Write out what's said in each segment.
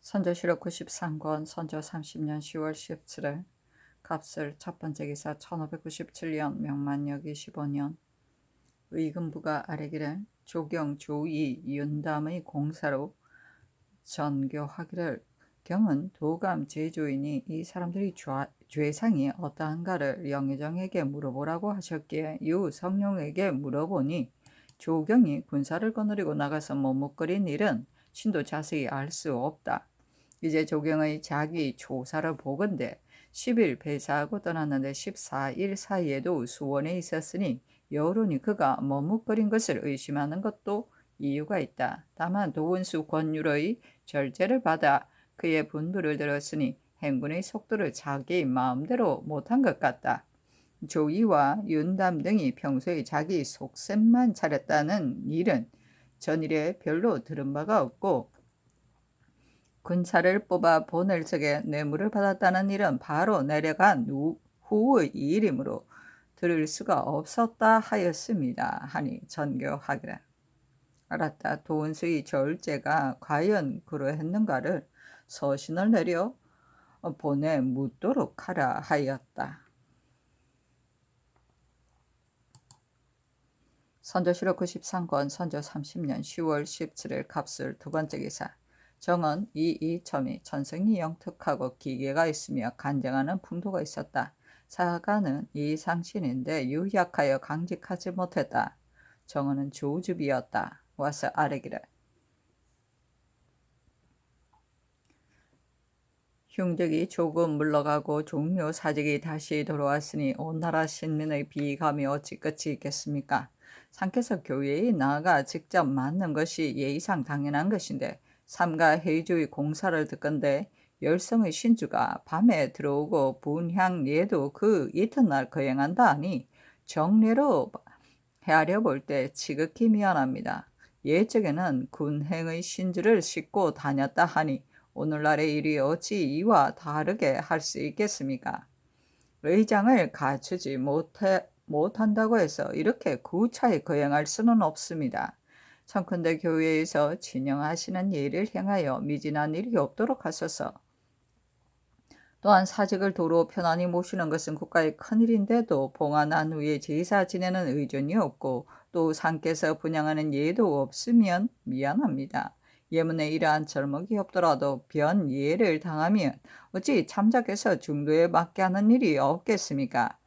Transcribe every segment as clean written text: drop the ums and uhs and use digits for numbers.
선조실록 93권 선조 30년 10월 17일 갑슬 첫 번째 기사 1597년 명만력 25년 의금부가 아래기를 조경 조이 윤담의 공사로 전교하기를 경은 도감 제조인이 이 사람들이 죄상이 어떠한가를 영의정에게 물어보라고 하셨기에 유 성룡에게 물어보니 조경이 군사를 거느리고 나가서 머뭇거린 일은 신도 자세히 알 수 없다. 이제 조경의 자기 조사를 보건대 10일 배사하고 떠났는데 14일 사이에도 수원에 있었으니 여론이 그가 머뭇거린 것을 의심하는 것도 이유가 있다. 다만 도원수 권율의 절제를 받아 그의 분부를 들었으니 행군의 속도를 자기 마음대로 못한 것 같다. 조이와 윤담 등이 평소에 자기 속셈만 차렸다는 일은 전일에 별로 들은 바가 없고 군사를 뽑아 보낼 적에 뇌물을 받았다는 일은 바로 내려간 후의 일이므로 들을 수가 없었다 하였습니다. 하니 전교하기를 알았다. 도원수의 절제가 과연 그러했는가를 서신을 내려 보내 묻도록 하라 하였다. 선조실록 93권 선조 30년 10월 17일 갑술 두 번째 기사 정은 이이첨이 전성이 영특하고 기계가 있으며 간쟁하는 풍도가 있었다. 사가는 이상신인데 유약하여 강직하지 못했다. 정은은 조주비였다. 와서 아뢰기를 흉적이 조금 물러가고 종묘 사직이 다시 돌아왔으니 온 나라 신민의 비감이 어찌 끝이 있겠습니까? 상께서 교회에 나아가 직접 맞는 것이 예의상 당연한 것인데 삼가 해주의 공사를 듣건대 열성의 신주가 밤에 들어오고 분향 예도 그 이튿날 거행한다 하니 정례로 헤아려 볼 때 지극히 미안합니다. 예적에는 군행의 신주를 싣고 다녔다 하니 오늘날의 일이 어찌 이와 다르게 할 수 있겠습니까? 의장을 갖추지 못한다고 해서 이렇게 구차히 거행할 수는 없습니다. 청컨대 교회에서 진영하시는 예를 행하여 미진한 일이 없도록 하소서. 또한 사직을 도로 편안히 모시는 것은 국가의 큰일인데도 봉안한 후에 제사 지내는 의존이 없고 또 상께서 분양하는 예도 없으면 미안합니다. 예문에 이러한 절목이 없더라도 변예를 당하면 어찌 참작해서 중도에 맞게 하는 일이 없겠습니까?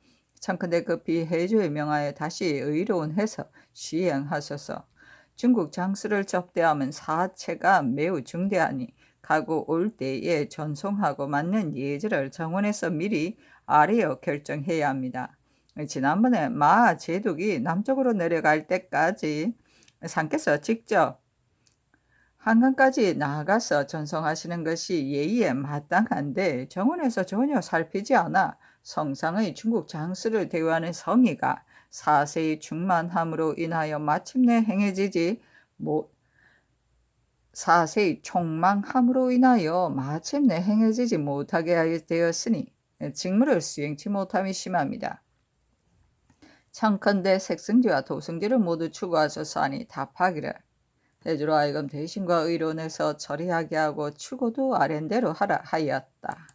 청컨대 급히 해조에 명하여 다시 의로운 해서 시행하소서. 중국 장수를 접대하면 사체가 매우 중대하니 가고 올 때에 전송하고 맞는 예절을 정원에서 미리 아래어 결정해야 합니다. 지난번에 마 제독이 남쪽으로 내려갈 때까지 상께서 직접 한강까지 나아가서 전송하시는 것이 예의에 마땅한데 정원에서 전혀 살피지 않아 성상의 중국 장수를 대우하는 성의가 사세의 충만함으로 인하여 마침내 행해지지 사세의 총망함으로 인하여 마침내 행해지지 못하게 되었으니 직무를 수행치 못함이 심합니다. 청컨대 색승지와 도승지를 모두 추구하소서 하니 답하기를 대주로 하여금 대신과 의론에서 처리하게 하고 추구도 아랜대로 하라 하였다.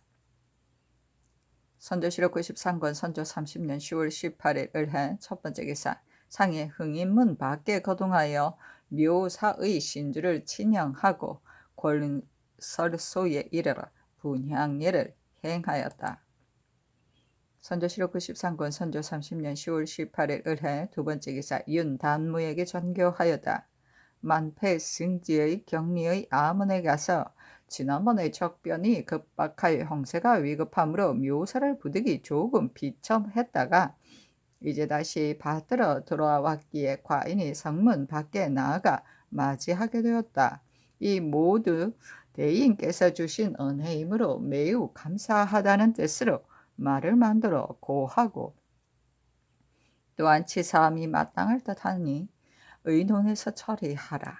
선조실록 93권 선조 30년 10월 18일 을해 첫 번째 기사 상이 흥인문 밖에 거동하여 묘사의 신주를 친영하고 권설소에 이르러 분향례를 행하였다. 선조실록 93권 선조 30년 10월 18일 을해 두 번째 기사 윤단무에게 전교하였다. 만패 승지의 격리의 암원에 가서 지난번에 적변이 급박하여 형세가 위급함으로 묘사를 부득이 조금 비첨했다가 이제 다시 받들어 들어왔기에 과인이 성문 밖에 나아가 맞이하게 되었다. 이 모두 대인께서 주신 은혜이므로 매우 감사하다는 뜻으로 말을 만들어 고하고 또한 치사함이 마땅할 듯하니 의논해서 처리하라.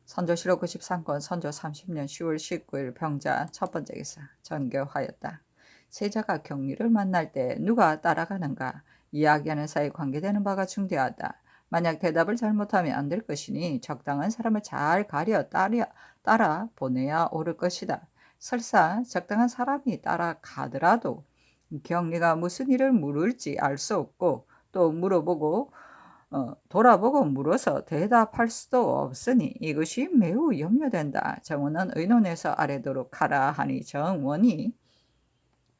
선조실록 93권 선조 30년 10월 19일 병자 첫 번째 기사 전교하였다. 세자가 격리를 만날 때 누가 따라가는가 이야기하는 사이 관계되는 바가 중대하다. 만약 대답을 잘못하면 안 될 것이니 적당한 사람을 잘 가려 따라 보내야 옳을 것이다. 설사 적당한 사람이 따라가더라도 경리가 무슨 일을 물을지 알 수 없고 또 물어보고 돌아보고 물어서 대답할 수도 없으니 이것이 매우 염려된다. 정원은 의논해서 아래도록 하라 하니 정원이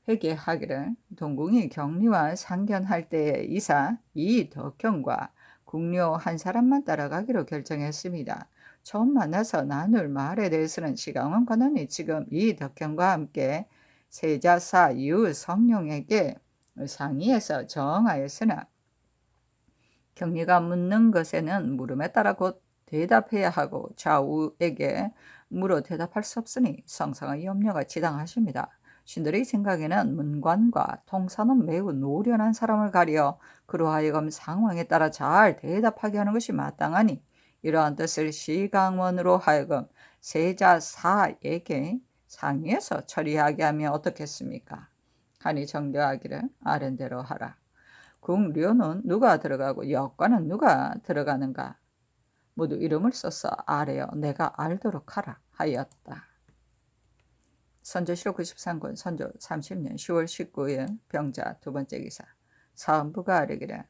회개하기를 동궁이 경리와 상견할 때에 이사 이덕형과 궁녀 한 사람만 따라가기로 결정했습니다. 처음 만나서 나눌 말에 대해서는 시강원 관원이 지금 이덕형과 함께 세자사 유성룡에게 상의해서 정하였으나 경리가 묻는 것에는 물음에 따라 곧 대답해야 하고 좌우에게 물어 대답할 수 없으니 성상의 염려가 지당하십니다. 신들의 생각에는 문관과 통사는 매우 노련한 사람을 가려 그로 하여금 상황에 따라 잘 대답하게 하는 것이 마땅하니 이러한 뜻을 시강원으로 하여금 세자사에게 상의해서 처리하게 하면 어떻겠습니까? 하니 정교하기를 아랜대로 하라. 궁료는 누가 들어가고 역관은 누가 들어가는가 모두 이름을 써서 아래어 내가 알도록 하라 하였다. 선조실록 93권 선조 30년 10월 19일 병자 두 번째 기사. 사헌부가 아뢰기를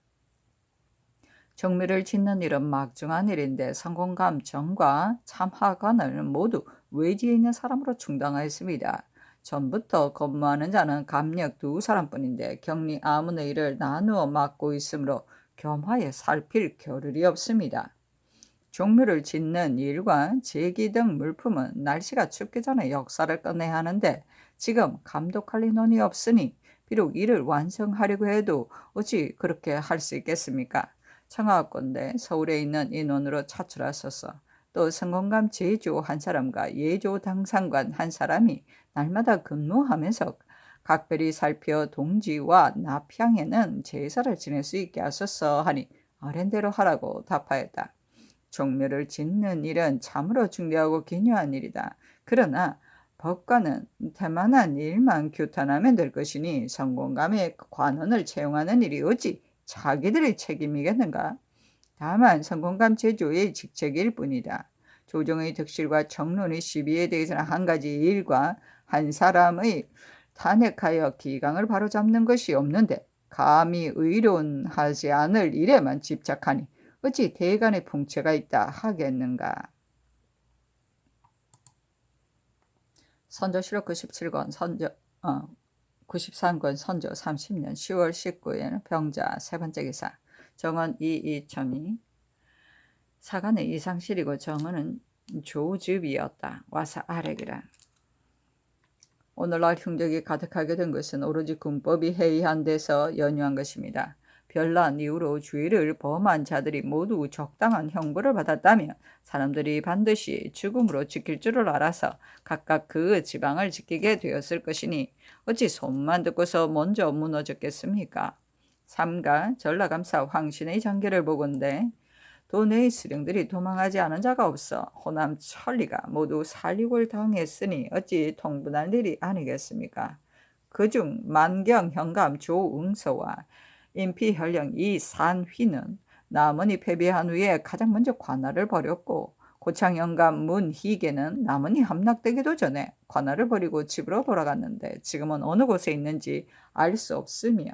정묘를 짓는 일은 막중한 일인데 성공감 정과 참하관을 모두 외지에 있는 사람으로 충당하였습니다. 전부터 근무하는 자는 감력 두 사람뿐인데 경리 아문의 일을 나누어 맡고 있으므로 겸하에 살필 겨를이 없습니다. 종묘를 짓는 일과 제기 등 물품은 날씨가 춥기 전에 역사를 끝내야 하는데 지금 감독할 인원이 없으니 비록 일을 완성하려고 해도 어찌 그렇게 할 수 있겠습니까? 청하건대 서울에 있는 인원으로 차출하소서. 또 성공감 제조 한 사람과 예조 당상관 한 사람이 날마다 근무하면서 각별히 살펴 동지와 납향에는 제사를 지낼 수 있게 하소서 하니 아랜대로 하라고 답하였다. 종묘를 짓는 일은 참으로 중대하고 기묘한 일이다. 그러나 법과는 태만한 일만 규탄하면 될 것이니 성공감의 관원을 채용하는 일이 어찌 자기들의 책임이겠는가? 다만 성공감 제조의 직책일 뿐이다. 조정의 득실과 정론의 시비에 대해서는 한 가지 일과 한 사람의 탄핵하여 기강을 바로잡는 것이 없는데 감히 의론하지 않을 일에만 집착하니 어찌 대간의 풍채가 있다 하겠는가. 선조실록 97권 93권 선조 30년 10월 19일 병자 세 번째 기사. 정은 이이첨이 사간의 이상실이고 정은은 조즙이었다. 와서 아래기라. 오늘날 흉적이 가득하게 된 것은 오로지 군법이 해이한 데서 연유한 것입니다. 별난 이후로 주의를 범한 자들이 모두 적당한 형벌을 받았다면 사람들이 반드시 죽음으로 지킬 줄을 알아서 각각 그 지방을 지키게 되었을 것이니 어찌 소문만 듣고서 먼저 무너졌겠습니까? 삼가 전라감사 황신의 장계를 보건대 도내의 수령들이 도망하지 않은 자가 없어 호남 천리가 모두 살육을 당했으니 어찌 통분할 일이 아니겠습니까? 그중 만경 현감 조응서와 인피현령 이산휘는 남원이 패배한 후에 가장 먼저 관할을 벌였고 고창영감 문희계는 남원이 함락되기도 전에 관할을 버리고 집으로 돌아갔는데 지금은 어느 곳에 있는지 알 수 없으며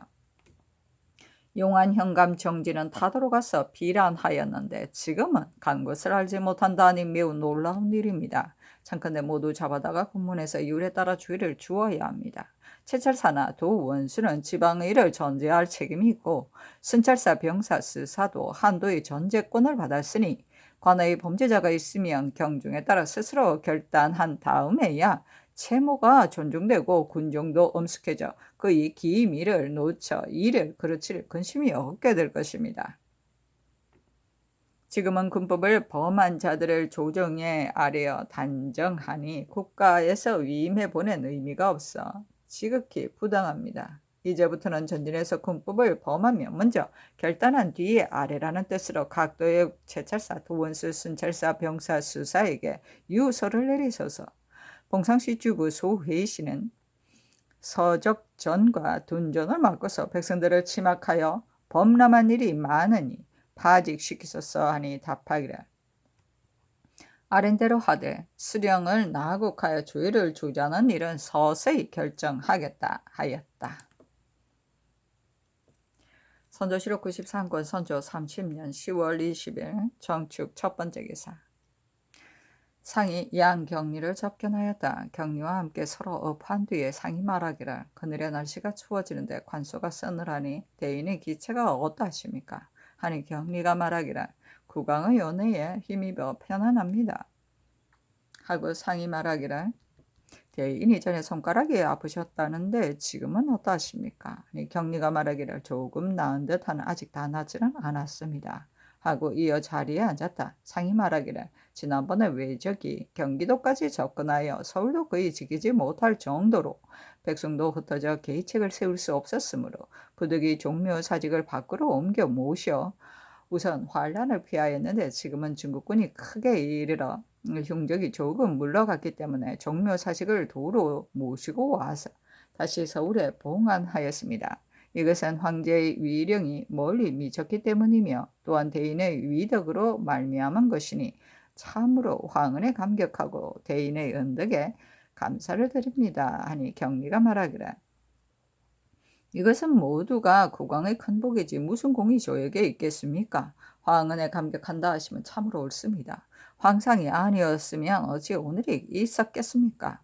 용안현감 정진은 타도로 가서 비란하였는데 지금은 간 곳을 알지 못한다니 매우 놀라운 일입니다. 참컨대 모두 잡아다가 군문에서 율에 따라 주의를 주어야 합니다. 채찰사나 도원수는 지방의 일을 전제할 책임이 있고 순찰사 병사 스사도 한도의 전제권을 받았으니 관의 범죄자가 있으면 경중에 따라 스스로 결단한 다음에야 채모가 존중되고 군종도 엄숙해져 그의 기밀을 놓쳐 일을 그르칠 근심이 없게 될 것입니다. 지금은 군법을 범한 자들을 조정에 아뢰어 단정하니 국가에서 위임해 보낸 의미가 없어 지극히 부당합니다. 이제부터는 전진해서 군법을 범하면 먼저 결단한 뒤에 아래라는 뜻으로 각도의 채찰사, 도원수, 순찰사, 병사, 수사에게 유서를 내리소서. 봉상시 주부 소회씨는 서적전과 둔전을 맡고서 백성들을 침악하여 범람한 일이 많으니 파직시키소서 하니 답하기를 아랜대로 하되 수령을 나국하여 주의를 주자는 일은 서서히 결정하겠다 하였다. 선조실록 93권 선조 30년 10월 20일 정축 첫 번째 기사. 상이 양경리를 접견하였다. 경리와 함께 서로 업한 뒤에 상이 말하기를 그늘의 날씨가 추워지는데 관소가 서늘하니 대인의 기체가 어떠하십니까? 하니 경리가 말하기를 국왕의 연회에 힘입어 편안합니다. 하고 상이 말하기를 대인이 전에 손가락이 아프셨다는데 지금은 어떠하십니까? 아니, 경리가 말하기를 조금 나은 듯 하는 아직 다 낫지는 않았습니다. 하고 이어 자리에 앉았다. 상이 말하기를 지난번에 왜적이 경기도까지 접근하여 서울도 거의 지키지 못할 정도로 백성도 흩어져 계책을 세울 수 없었으므로 부득이 종묘 사직을 밖으로 옮겨 모셔 우선 환란을 피하였는데 지금은 중국군이 크게 이르러 흉적이 조금 물러갔기 때문에 종묘 사직을 도로 모시고 와서 다시 서울에 봉안하였습니다. 이것은 황제의 위령이 멀리 미쳤기 때문이며 또한 대인의 위덕으로 말미암은 것이니 참으로 황은에 감격하고 대인의 은덕에 감사를 드립니다. 하니 경리가 말하기를 이것은 모두가 국왕의 큰 복이지 무슨 공이 저에게 있겠습니까? 황은에 감격한다 하시면 참으로 옳습니다. 황상이 아니었으면 어찌 오늘이 있었겠습니까?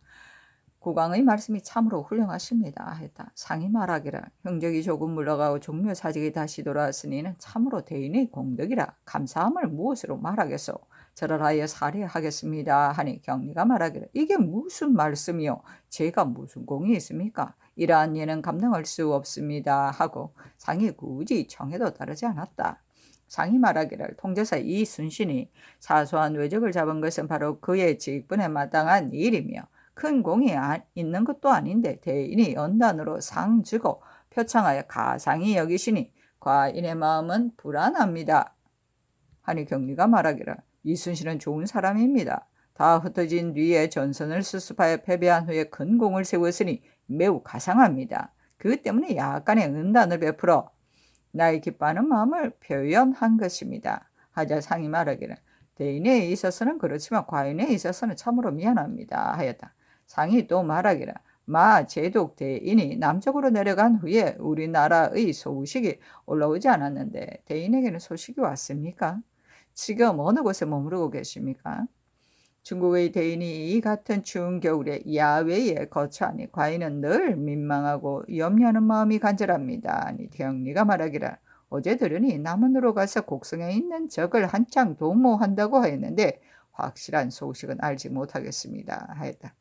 국왕의 말씀이 참으로 훌륭하십니다. 했다. 상이 말하기를 형적이 조금 물러가고 종묘 사직이 다시 돌아왔으니는 참으로 대인의 공덕이라 감사함을 무엇으로 말하겠소? 저를 하여 살해하겠습니다. 하니 경리가 말하기를 이게 무슨 말씀이요? 제가 무슨 공이 있습니까? 이러한 예는 감당할 수 없습니다. 하고 상이 굳이 청해도 다르지 않았다. 상이 말하기를 통제사 이순신이 사소한 외적을 잡은 것은 바로 그의 직분에 마땅한 일이며 큰 공이 있는 것도 아닌데 대인이 연단으로 상 주고 표창하여 가상히 여기시니 과인의 마음은 불안합니다. 하니 경리가 말하기를 이순신은 좋은 사람입니다. 다 흩어진 뒤에 전선을 수습하여 패배한 후에 큰 공을 세웠으니 매우 가상합니다. 그 때문에 약간의 은단을 베풀어 나의 기뻐하는 마음을 표현한 것입니다. 하자 상이 말하기를 대인에 있어서는 그렇지만 과인에 있어서는 참으로 미안합니다. 하였다. 상이 또 말하기를 마 제독 대인이 남쪽으로 내려간 후에 우리나라의 소식이 올라오지 않았는데 대인에게는 소식이 왔습니까? 지금 어느 곳에 머무르고 계십니까? 중국의 대인이 이 같은 추운 겨울에 야외에 거처하니 과인은 늘 민망하고 염려하는 마음이 간절합니다. 아니 경리가 말하기를 어제 들으니 남원으로 가서 곡성에 있는 적을 한창 도모한다고 하였는데 확실한 소식은 알지 못하겠습니다. 하였다.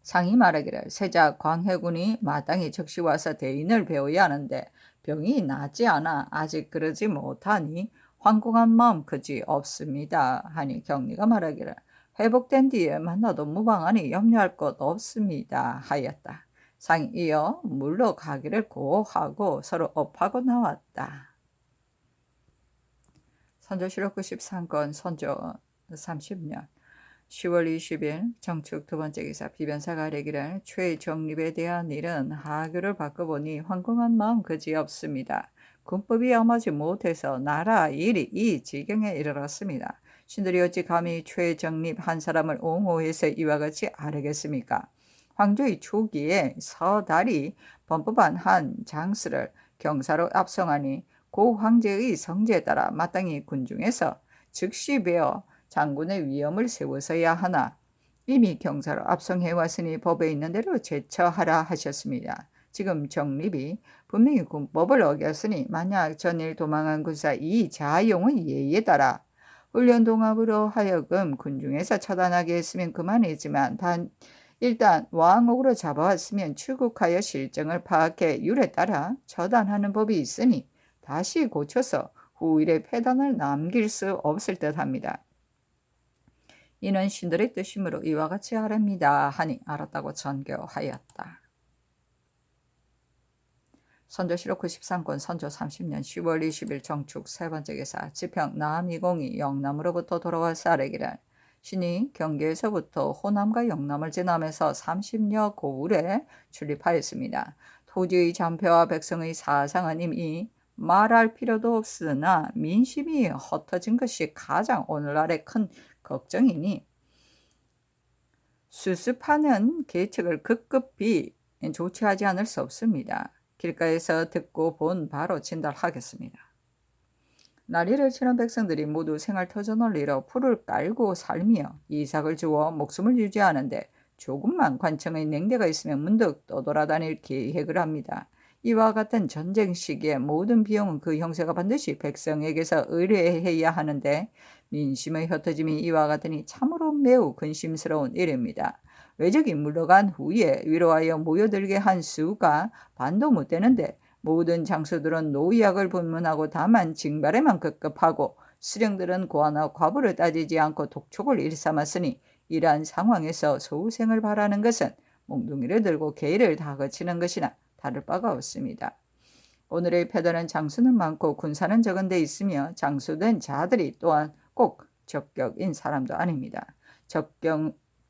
상이 말하기를 세자 광해군이 마땅히 즉시 와서 대인을 배워야 하는데 병이 낫지 않아 아직 그러지 못하니 황공한 마음 그지 없습니다. 하니 경리가 말하기를 회복된 뒤에 만나도 무방하니 염려할 것 없습니다. 하였다. 상이 이어 물러가기를 고하고 서로 업하고 나왔다. 선조실록 93권 선조 30년 10월 20일 정축 두 번째 기사 비변사가 아뢰기를 최정립에 대한 일은 하교를 바꿔보니 황공한 마음 그지없습니다. 군법이 엄하지 못해서 나라 일이 이 지경에 이르렀습니다. 신들이 어찌 감히 최정립 한 사람을 옹호해서 이와 같이 아뢰겠습니까? 황조의 초기에 서달이 범법한 한 장수를 경사로 압송하니 고 황제의 성제에 따라 마땅히 군중에서 즉시 베어 장군의 위엄을 세워서야 하나 이미 경사로 압송해왔으니 법에 있는 대로 제처하라 하셨습니다. 지금 정립이 분명히 군법을 어겼으니 만약 전일 도망한 군사 이자용의 예의에 따라 훈련 동합으로 하여금 군중에서 처단하게 했으면 그만이지만 일단 왕옥으로 잡아왔으면 출국하여 실정을 파악해 율에 따라 처단하는 법이 있으니 다시 고쳐서 후일에 폐단을 남길 수 없을 듯합니다. 이는 신들의 뜻이므로 이와 같이 하랍니다. 하니 알았다고 전교하였다. 선조실록 93권 선조 30년 10월 20일 정축 세 번째 기사 지평 남이공이 영남으로부터 돌아와서 아뢰기를 신이 경계에서부터 호남과 영남을 지나면서 30여 고을에 출입하였습니다. 토지의 잔표와 백성의 사상은 이미 말할 필요도 없으나 민심이 흩어진 것이 가장 오늘날의 큰 걱정이니 수습하는 계책을 급급히 조치하지 않을 수 없습니다. 길가에서 듣고 본 바로 진달하겠습니다. 나리를 치는 백성들이 모두 생활터전을 잃어 풀을 깔고 살며 이삭을 주워 목숨을 유지하는데 조금만 관청의 냉대가 있으면 문득 떠돌아다닐 계획을 합니다. 이와 같은 전쟁 시기에 모든 비용은 그 형세가 반드시 백성에게서 의뢰해야 하는데 민심의 흩어짐이 이와 같으니 참으로 매우 근심스러운 일입니다. 외적이 물러간 후에 위로하여 모여들게 한 수가 반도 못 되는데 모든 장수들은 노약을 분문하고 다만 징발에만 급급하고 수령들은 고아나 과부를 따지지 않고 독촉을 일삼았으니 이러한 상황에서 소생을 바라는 것은 몽둥이를 들고 개를 다그치는 것이나 다를 바가 없습니다. 오늘의 패단은 장수는 많고 군사는 적은 데 있으며 장수된 자들이 또한 꼭 적격인 사람도 아닙니다.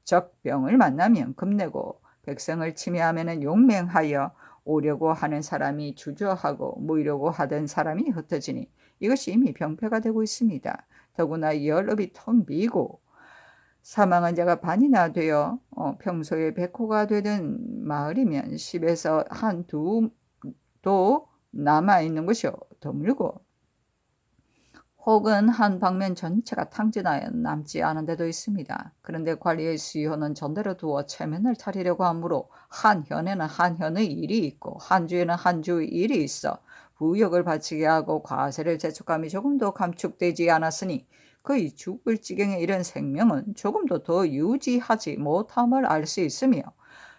적병을 만나면 겁내고 백성을 침해하면 용맹하여 오려고 하는 사람이 주저하고 모이려고 하던 사람이 흩어지니 이것이 이미 병폐가 되고 있습니다. 더구나 연업이 텅 비고 사망한 자가 반이나 되어 평소에 백호가 되던 마을이면 10에서 한두도 남아있는 것이 드물고 혹은 한 방면 전체가 탕진하여 남지 않은 데도 있습니다. 그런데 관리의 수요는 전대로 두어 체면을 차리려고 하므로 한 현에는 한 현의 일이 있고 한 주에는 한 주의 일이 있어 부역을 바치게 하고 과세를 재촉감이 조금도 감축되지 않았으니 그의 죽을 지경에 이른 생명은 조금도 더 유지하지 못함을 알 수 있으며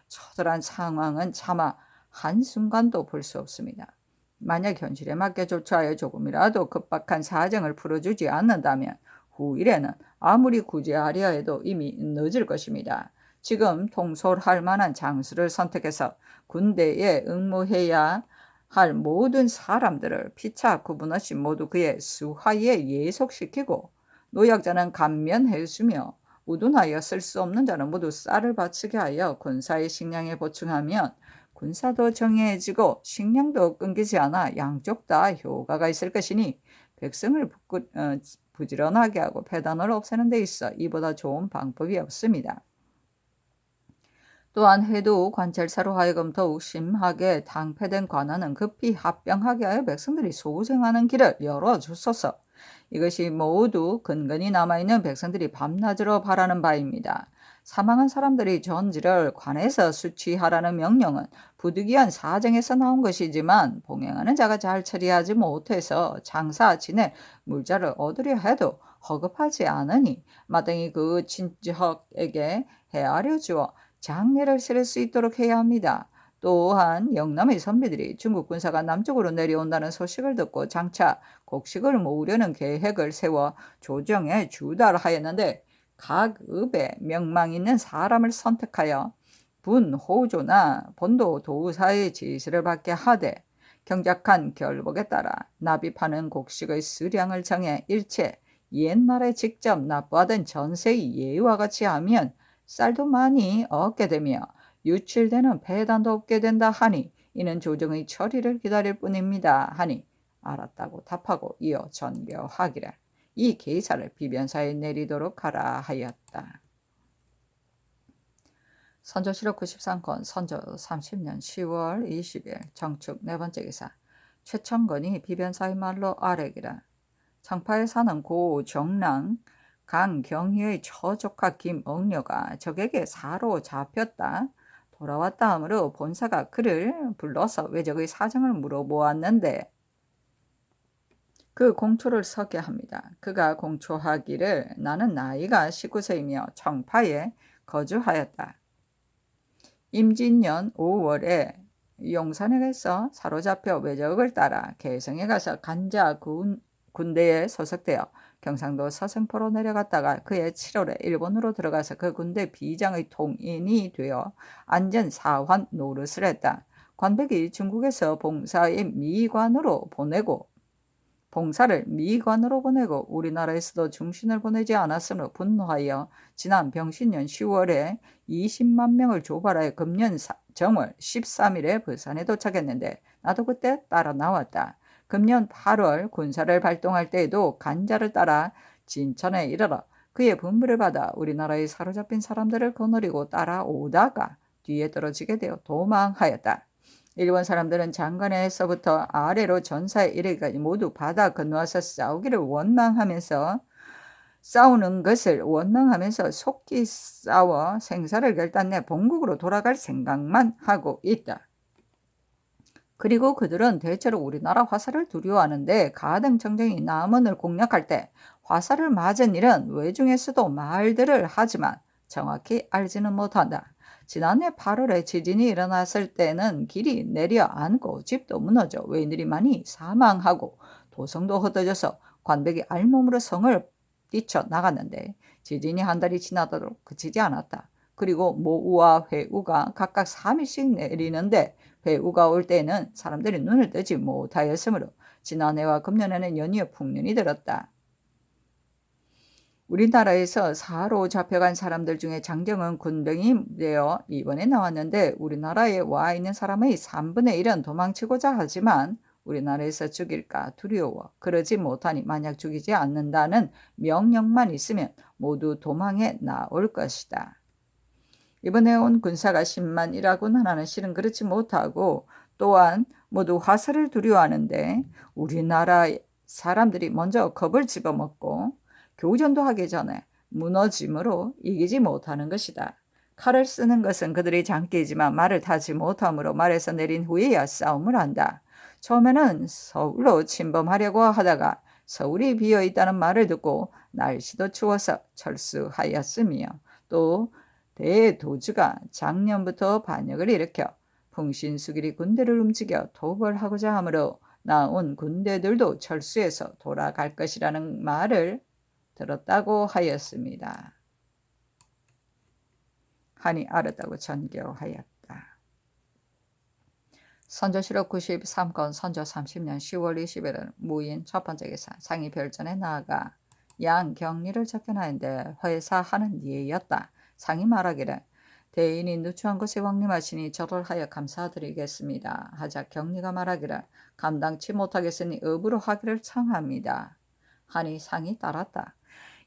처절한 상황은 차마 한순간도 볼 수 없습니다. 만약 현실에 맞게 조처하여 조금이라도 급박한 사정을 풀어주지 않는다면 후일에는 아무리 구제하려 해도 이미 늦을 것입니다. 지금 통솔할 만한 장수를 선택해서 군대에 응모해야 할 모든 사람들을 피차 구분 없이 모두 그의 수하에 예속시키고 노약자는 감면해주며 우둔하여 쓸 수 없는 자는 모두 쌀을 바치게 하여 군사의 식량에 보충하면 군사도 정해지고 식량도 끊기지 않아 양쪽 다 효과가 있을 것이니 백성을 부지런하게 하고 패단을 없애는 데 있어 이보다 좋은 방법이 없습니다. 또한 해도 관찰사로 하여금 더욱 심하게 당패된 관원은 급히 합병하게 하여 백성들이 소생하는 길을 열어주소서. 이것이 모두 근근히 남아있는 백성들이 밤낮으로 바라는 바입니다. 사망한 사람들이 전지를 관에서 수취하라는 명령은 부득이한 사정에서 나온 것이지만 봉행하는 자가 잘 처리하지 못해서 장사 지낼 물자를 얻으려 해도 허급하지 않으니 마땅히 그 친척에게 헤아려 주어 장례를 치를 수 있도록 해야 합니다. 또한 영남의 선비들이 중국 군사가 남쪽으로 내려온다는 소식을 듣고 장차 곡식을 모으려는 계획을 세워 조정에 주달하였는데 각 읍에 명망 있는 사람을 선택하여 분호조나 본도 도우사의 지시를 받게 하되 경작한 결복에 따라 납입하는 곡식의 수량을 정해 일체 옛날에 직접 납부하던 전세의 예와 같이 하면 쌀도 많이 얻게 되며 유출되는 배단도 없게 된다 하니 이는 조정의 처리를 기다릴 뿐입니다 하니 알았다고 답하고 이어 전교하기를 이 계사를 비변사에 내리도록 하라 하였다. 선조실록 93건 선조 30년 10월 20일 정축 네 번째 기사 최천건이 비변사의 말로 아뢰기라. 청파에 사는 고 정랑 강경희의 처조카 김억녀가 적에게 사로잡혔다. 돌아왔다 하므로 본사가 그를 불러서 외적의 사정을 물어보았는데 그 공초를 서게 합니다. 그가 공초하기를 나는 나이가 19세이며 청파에 거주하였다. 임진년 5월에 용산에서 사로잡혀 외적을 따라 개성에 가서 간자 군대에 소속되어 경상도 서생포로 내려갔다가 그해 7월에 일본으로 들어가서 그 군대 비장의 통인이 되어 안전 사환 노릇을 했다. 관백이 중국에서 봉사를 미관으로 보내고 우리나라에서도 중신을 보내지 않았으므로 분노하여 지난 병신년 10월에 20만 명을 조발하여 금년 정월 13일에 부산에 도착했는데 나도 그때 따라 나왔다. 금년 8월 군사를 발동할 때에도 간자를 따라 진천에 이르러 그의 분부를 받아 우리나라에 사로잡힌 사람들을 거느리고 따라오다가 뒤에 떨어지게 되어 도망하였다. 일본 사람들은 장관에서부터 아래로 전사에 이르기까지 모두 바다 건너와서 싸우는 것을 원망하면서 속기 싸워 생사를 결단내 본국으로 돌아갈 생각만 하고 있다. 그리고 그들은 대체로 우리나라 화살을 두려워하는데 가등청정이 남원을 공략할 때 화살을 맞은 일은 외중에서도 말들을 하지만 정확히 알지는 못한다. 지난해 8월에 지진이 일어났을 때는 길이 내려앉고 집도 무너져 외인들이 많이 사망하고 도성도 흩어져서 관백이 알몸으로 성을 뛰쳐나갔는데 지진이 한 달이 지나도록 그치지 않았다. 그리고 모우와 회우가 각각 3일씩 내리는데 회우가 올 때에는 사람들이 눈을 뜨지 못하였으므로 지난해와 금년에는 연이어 풍년이 들었다. 우리나라에서 사로 잡혀간 사람들 중에 장정은 군병이 되어 이번에 나왔는데 우리나라에 와 있는 사람의 3분의 1은 도망치고자 하지만 우리나라에서 죽일까 두려워 그러지 못하니 만약 죽이지 않는다는 명령만 있으면 모두 도망해 나올 것이다. 이번에 온 군사가 10만이라고는 하나 실은 그렇지 못하고 또한 모두 화살을 두려워하는데 우리나라 사람들이 먼저 겁을 집어먹고 교전도 하기 전에 무너짐으로 이기지 못하는 것이다. 칼을 쓰는 것은 그들의 장기이지만 말을 타지 못하므로 말에서 내린 후에야 싸움을 한다. 처음에는 서울로 침범하려고 하다가 서울이 비어있다는 말을 듣고 날씨도 추워서 철수하였으며 또 대도주가 작년부터 반역을 일으켜 풍신수길이 군대를 움직여 도벌하고자 하므로 나온 군대들도 철수해서 돌아갈 것이라는 말을 들었다고 하였습니다. 하니 알았다고 전교하였다. 선조실록 93건 선조 30년 10월 20일은 무인 첫 번째 기사 상이 별전에 나아가 양경리를 접견하였는데 회사하는 예였다. 상이 말하기를 대인이 누추한 곳에 왕림하시니 절을하여 감사드리겠습니다. 하자 경리가 말하기를 감당치 못하겠으니 업으로 하기를 청합니다. 하니 상이 따랐다.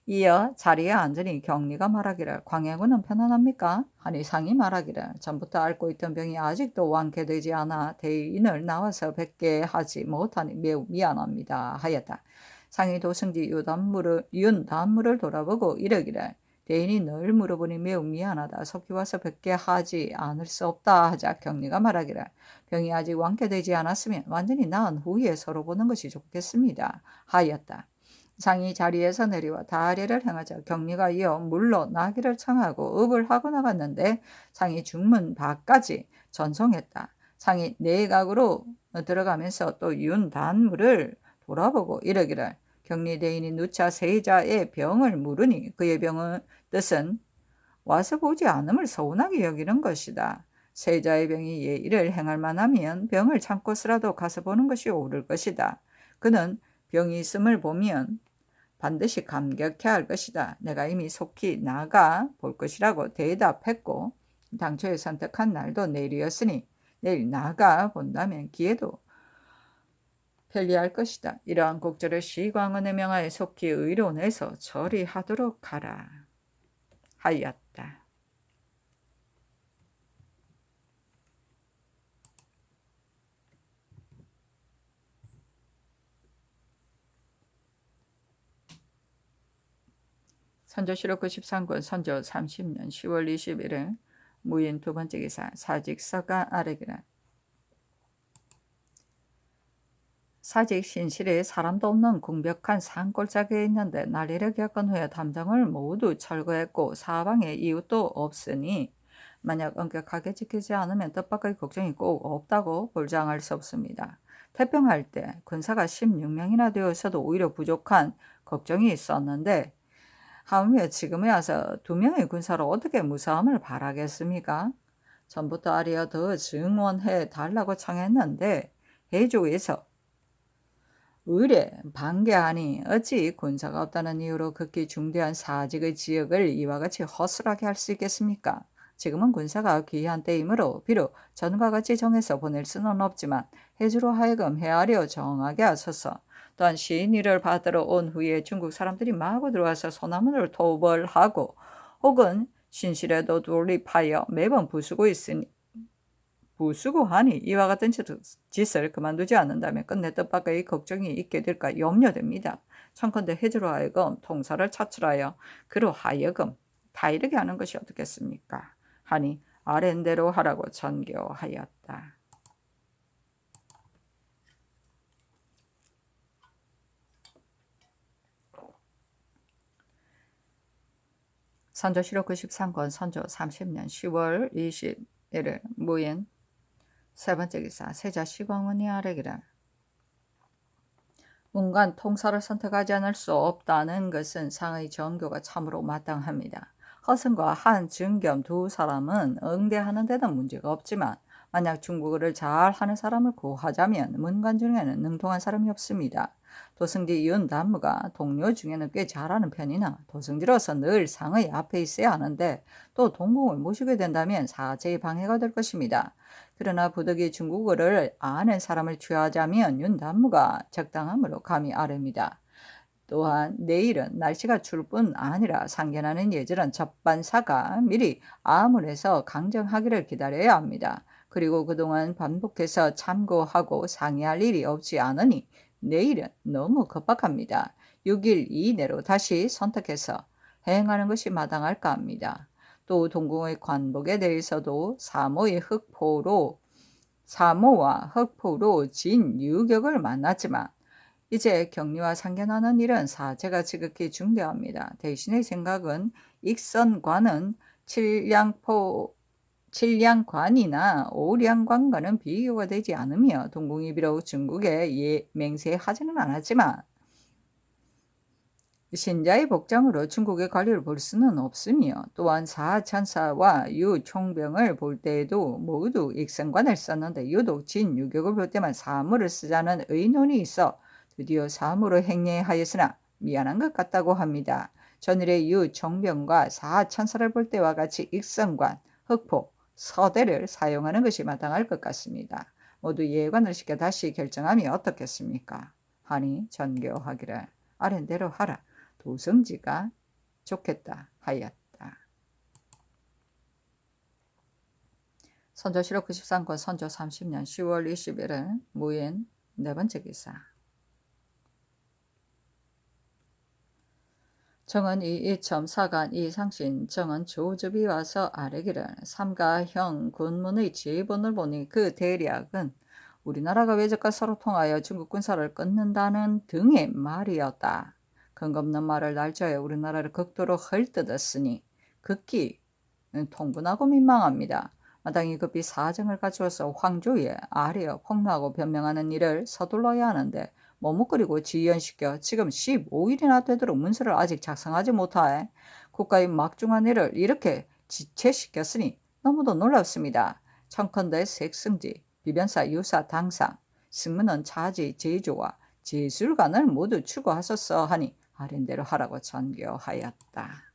이어 자리에 앉으니 경리가 말하기를 광해군은 편안합니까? 하니 상이 말하기를 전부터 앓고 있던 병이 아직도 완쾌되지 않아 대인을 나와서 뵙게 하지 못하니 매우 미안합니다. 하였다. 상이 도승지 윤단물을 돌아보고 이르기를 대인이 늘 물어보니 매우 미안하다. 속히 와서 뵙게 하지 않을 수 없다. 하자 경리가 말하기를 병이 아직 완쾌되지 않았으면 완전히 나은 후에 서로 보는 것이 좋겠습니다. 하였다. 상이 자리에서 내려와 다리를 행하자 경리가 이어 물러 나기를 청하고 업을 하고 나갔는데 상이 중문 밖까지 전송했다. 상이 내각으로 들어가면서 또 윤단물을 돌아보고 이르기를 경리대인이 누차 세자의 병을 물으니 그의 병의 뜻은 와서 보지 않음을 서운하게 여기는 것이다. 세자의 병이 예의를 행할 만하면 병을 참고서라도 가서 보는 것이 옳을 것이다. 그는 병이 있음을 보면 반드시 감격해 할 것이다. 내가 이미 속히 나가 볼 것이라고 대답했고 당초에 선택한 날도 내일이었으니 내일 나가 본다면 기회도 편리할 것이다. 이러한 곡절을 시광언에 명하여 속히 의론해서 처리하도록 하라 하였다. 선조실록 93권 선조 30년 10월 20일은 무인 두 번째 기사 사직서가 아래기를 사직 신실에 사람도 없는 궁벽한 산골짜기에 있는데 난리를 겪은 후에 담장을 모두 철거했고 사방에 이웃도 없으니 만약 엄격하게 지키지 않으면 뜻밖의 걱정이 꼭 없다고 볼장할 수 없습니다. 태평할 때 군사가 16명이나 되어서도 오히려 부족한 걱정이 있었는데 하물며 지금에 와서 2명의 군사로 어떻게 무사함을 바라겠습니까? 전부터 아리어 더 증원해 달라고 청했는데 해조에서 의뢰 반개하니 어찌 군사가 없다는 이유로 극히 중대한 사직의 지역을 이와 같이 허술하게 할 수 있겠습니까? 지금은 군사가 귀한 때이므로 비록 전과 같이 정해서 보낼 수는 없지만 해주로 하여금 헤아려 정하게 하소서. 또한 시인이를 받으러 온 후에 중국 사람들이 마구 들어와서 소나무를 토벌하고 혹은 신실에도 돌입하여 매번 부수고 하니 이와 같은 짓을 그만두지 않는다면 끝내 뜻밖의 걱정이 있게 될까 염려됩니다. 청컨대 해주로 하여금 통사를 차출하여 그로 하여금 다 이르게 하는 것이 어떻겠습니까? 하니 아랜대로 하라고 전교하였다. 선조실록 93권 선조 30년 10월 20일을 무인 세 번째 기사 세자 시광원이 아래기를 문관 통사를 선택하지 않을 수 없다는 것은 상의 정교가 참으로 마땅합니다. 허승과 한, 증겸 두 사람은 응대하는 데는 문제가 없지만 만약 중국어를 잘 하는 사람을 구하자면 문관 중에는 능통한 사람이 없습니다. 도승지 윤단무가 동료 중에는 꽤 잘하는 편이나 도승지로서 늘 상의 앞에 있어야 하는데 또 동공을 모시게 된다면 사제의 방해가 될 것입니다. 그러나 부득이 중국어를 아는 사람을 취하자면 윤단무가 적당함으로 감히 아릅니다. 또한 내일은 날씨가 추울 뿐 아니라 상견하는 예절은 접반사가 미리 아문에서 강정하기를 기다려야 합니다. 그리고 그동안 반복해서 참고하고 상의할 일이 없지 않으니 내일은 너무 급박합니다. 6일 이내로 다시 선택해서 행하는 것이 마땅할까 합니다. 또 동궁의 관복에 대해서도 사모와 흑포로 진 유격을 만났지만 이제 격리와 상견하는 일은 사제가 지극히 중대합니다. 대신의 생각은 익선관은 칠량관이나 오량관과는 비교가 되지 않으며 동궁이 비록 중국에 맹세하지는 않았지만 신자의 복장으로 중국의 관리를 볼 수는 없으며 또한 사천사와 유총병을 볼 때에도 모두 익선관을 썼는데 유독 진유격을 볼 때만 사무를 쓰자는 의논이 있어 드디어 사무로 행례하였으나 미안한 것 같다고 합니다. 전일의 유총병과 사천사를 볼 때와 같이 익선관, 흑포, 서대를 사용하는 것이 마땅할 것 같습니다. 모두 예관을 시켜 다시 결정하면 어떻겠습니까? 하니 전교하기를 아랜대로 하라. 도성지가 좋겠다 하였다. 선조실록 93권 선조 30년 10월 20일은 무인 네 번째 기사 정은 이이첨 사간 이상신 정은 조접이 와서 아뢰기를 삼가형 군문의 지휘본을 보니 그 대략은 우리나라가 외적과 서로 통하여 중국 군사를 끊는다는 등의 말이었다. 근거 없는 말을 날조하여 우리나라를 극도로 헐뜯었으니 극히 통분하고 민망합니다. 마땅히 급히 사정을 갖추어서 황조에 아뢰어 폭로하고 변명하는 일을 서둘러야 하는데 머뭇거리고 지연시켜 지금 15일이나 되도록 문서를 아직 작성하지 못하에 국가의 막중한 일을 이렇게 지체시켰으니 너무도 놀랍습니다. 청컨대 색승지, 비변사, 유사, 당상, 승문은 차지, 제조와 제술관을 모두 추구하소서 하니 아랜대로 하라고 전교하였다.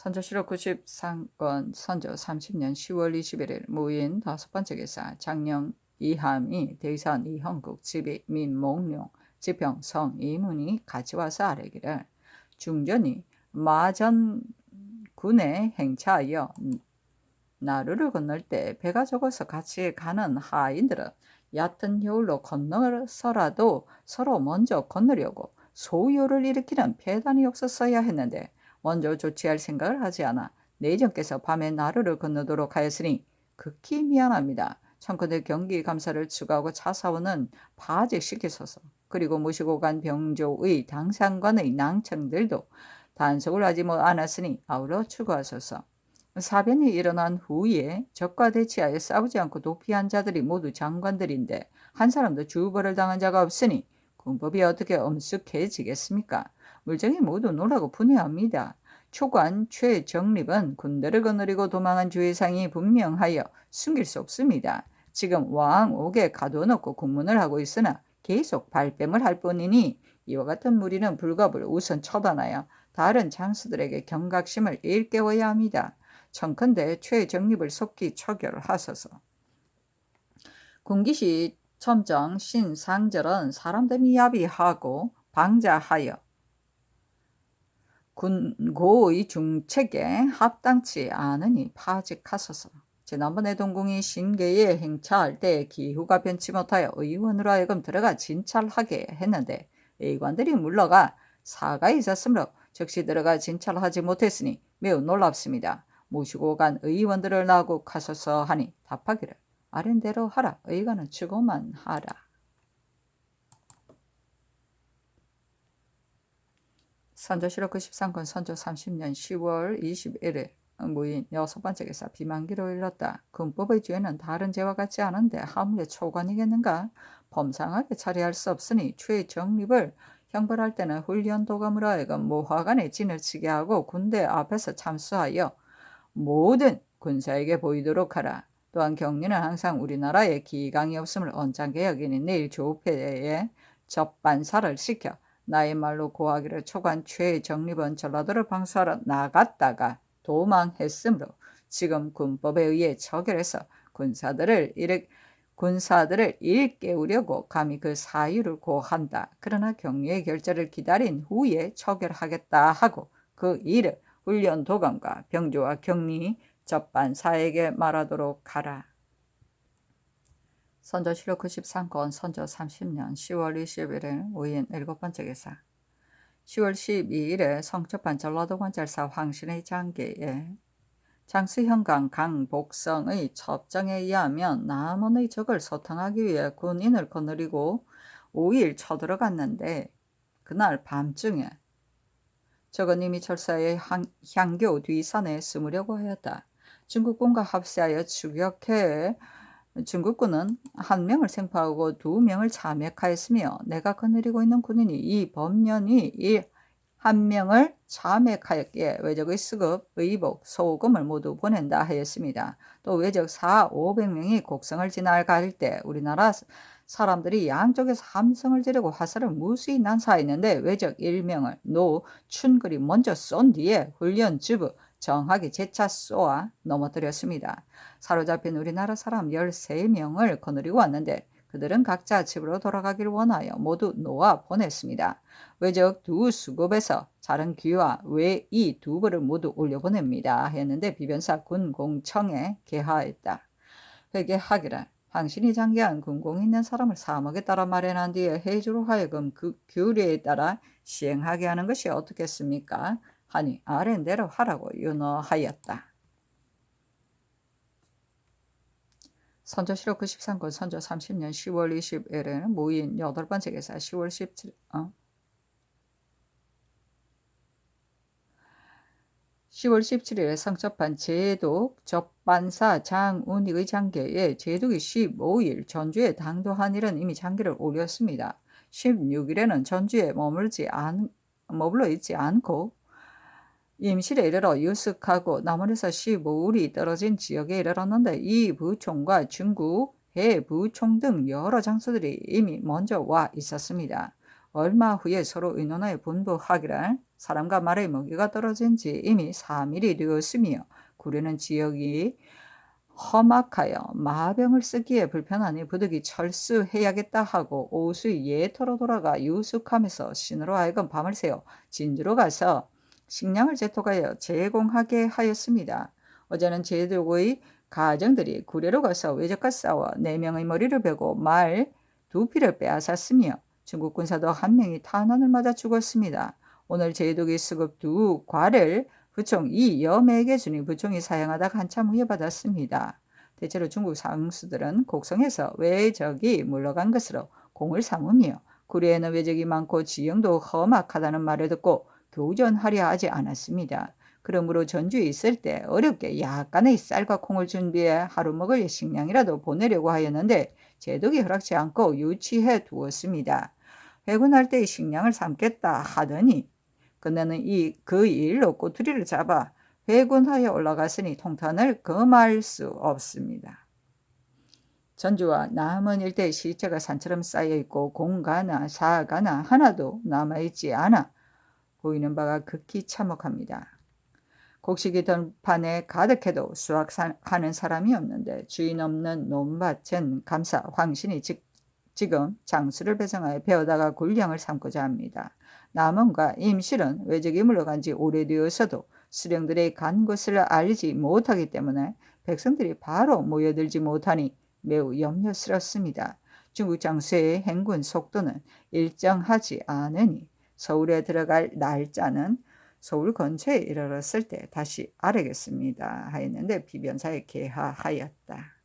선조실록 93권 선조 30년 10월 21일 무인 다섯 번째 기사 장령 이함이 대선 이형국 집이 민몽룡 지평 성 이문이 같이 와서 아뢰기를 중전이 마전군에 행차하여 나루를 건널 때 배가 적어서 같이 가는 하인들은 얕은 겨울로 건너서라도 서로 먼저 건너려고 소요를 일으키는 폐단이 없었어야 했는데 먼저 조치할 생각을 하지 않아 내정께서 밤에 나루를 건너도록 하였으니 극히 미안합니다. 청컨대 경기감사를 추가하고 차사원은 파직시키소서. 그리고 모시고 간 병조의 당상관의 낭청들도 단속을 하지 않았으니 아우러 추구하소서. 사변이 일어난 후에 적과 대치하여 싸우지 않고 도피한 자들이 모두 장관들인데 한 사람도 주벌을 당한 자가 없으니 군법이 어떻게 엄숙해지겠습니까? 물정이 모두 노라고 분해합니다. 초관 최정립은 군대를 거느리고 도망한 주의상이 분명하여 숨길 수 없습니다. 지금 왕 옥에 가둬놓고 국문을 하고 있으나 계속 발뺌을 할 뿐이니 이와 같은 무리는 불갑을 우선 처단하여 다른 장수들에게 경각심을 일깨워야 합니다. 청컨대 최정립을 속히 처결하소서. 군기시 첨정 신상절은 사람들이 야비하고 방자하여 군고의 중책에 합당치 않으니 파직하소서. 지난번에 동궁이 신계에 행차할 때 기후가 변치 못하여 의원으로 하여금 들어가 진찰하게 했는데 의관들이 물러가 사가 있었으므로 즉시 들어가 진찰하지 못했으니 매우 놀랍습니다. 모시고 간 의원들을 나국하소서 하니 답하기를 아랜대로 하라. 의관은 추고만 하라. 선조실록 93권 선조 30년 10월 21일 무인 6번째 기사 비만기로 일렀다. 군법의 죄는 다른 죄와 같지 않은데 하물며 초관이겠는가? 범상하게 처리할 수 없으니 최정립을 형벌할 때는 훈련도감으로 하여금 모화관에 진을 치게 하고 군대 앞에서 참수하여 모든 군사에게 보이도록 하라. 또한 경리는 항상 우리나라에 기강이 없음을 언짢게 여기니 내일 조폐에 접반사를 시켜 나의 말로 고하기를 초관 최정립은 전라도를 방수하러 나갔다가 도망했으므로 지금 군법에 의해 처결해서 군사들을 일깨우려고 감히 그 사유를 고한다. 그러나 경리의 결재를 기다린 후에 처결하겠다 하고 그 일을 훈련 도감과 병조와 격리 접반사에게 말하도록 하라. 선조실록 93권 선조 30년 10월 21일 오인 7번째 기사 10월 12일에 성첩한 전라도 관찰사 황신의 장계에 장수현강 강복성의 첩정에 의하면 남원의 적을 소탕하기 위해 군인을 거느리고 5일 쳐들어갔는데 그날 밤중에 적은 이미 철사의 향교 뒤산에 숨으려고 하였다. 중국군과 합세하여 추격해 중국군은 1명을 생포하고 2명을 참액하였으며 내가 거느리고 있는 군인이 이 범년이 1명을 참액하였기에 외적의 수급, 의복, 소금을 모두 보낸다 하였습니다. 또 외적 4,500명이 곡성을 지나갈 때 우리나라 사람들이 양쪽에서 함성을 지르고 화살을 무수히 난사했는데 외적 1명을 노춘글이 먼저 쏜 뒤에 훈련주부 정확히 재차 쏘아 넘어뜨렸습니다. 사로잡힌 우리나라 사람 13명을 거느리고 왔는데 그들은 각자 집으로 돌아가길 원하여 모두 놓아 보냈습니다. 외적 2수급에서 자른 귀와 외이 2벌을 모두 올려보냅니다. 했는데 비변사 군공청에 게하했다. 회개하기를 당신이 장기한 군공이 있는 사람을 사목에 따라 마련한 뒤에 해주로 하여금 그 규례에 따라 시행하게 하는 것이 어떻겠습니까? 하니 아랜대로 하라고 윤허하였다. 선조실록 93권 선조 30년 10월 21일 무인 8번째 기사 10월 17일 10월 17일에 성첩한 제독 접반사 장운익의 장계에 제독이 15일 전주에 당도한 일은 이미 장계를 올렸습니다. 16일에는 전주에 머물러 있지 않고 임실에 이르러 유숙하고 남원에서 15일이 떨어진 지역에 이르렀는데 이 부총과 중구 해부총 등 여러 장소들이 이미 먼저 와 있었습니다. 얼마 후에 서로 의논하여 분부하기를 사람과 말의 먹이가 떨어진 지 이미 3일이 되었으며 구려는 지역이 험악하여 마병을 쓰기에 불편하니 부득이 철수해야겠다 하고 오수의 예터로 돌아가 유숙하면서 신으로 하여금 밤을 새워 진주로 가서 식량을 재톡하여 제공하게 하였습니다. 어제는 제독의 가정들이 구례로 가서 외적과 싸워 4명의 머리를 베고 말 2피를 빼앗았으며 중국 군사도 1명이 탄환을 맞아 죽었습니다. 오늘 제독이 수급 2과를 부총 이염에게 주니 부총이 사양하다가 한참 후에 받았습니다. 대체로 중국 상수들은 곡성에서 외적이 물러간 것으로 공을 삼으며 구례에는 외적이 많고 지형도 험악하다는 말을 듣고 교전하려 하지 않았습니다. 그러므로 전주에 있을 때 어렵게 약간의 쌀과 콩을 준비해 하루 먹을 식량이라도 보내려고 하였는데 제독이 허락치 않고 유치해 두었습니다. 회군할 때의 식량을 삼겠다 하더니 그는 그 일로 꼬투리를 잡아 회군하여 올라갔으니 통탄을 금할 수 없습니다. 전주와 남원 일대의 시체가 산처럼 쌓여있고 공가나 사가나 하나도 남아있지 않아 보이는 바가 극히 참혹합니다. 곡식이 들판에 가득해도 수확하는 사람이 없는데 주인 없는 논밭은 감사 황신이 지금 장수를 배정하여 베어다가 군량을 삼고자 합니다. 남원과 임실은 외적이 물러간 지 오래되어서도 수령들의 간 곳을 알지 못하기 때문에 백성들이 바로 모여들지 못하니 매우 염려스럽습니다. 중국 장수의 행군 속도는 일정하지 않으니 서울에 들어갈 날짜는 서울 근처에 이르렀을 때 다시 알아겠습니다 하였는데 비변사에 게하하였다.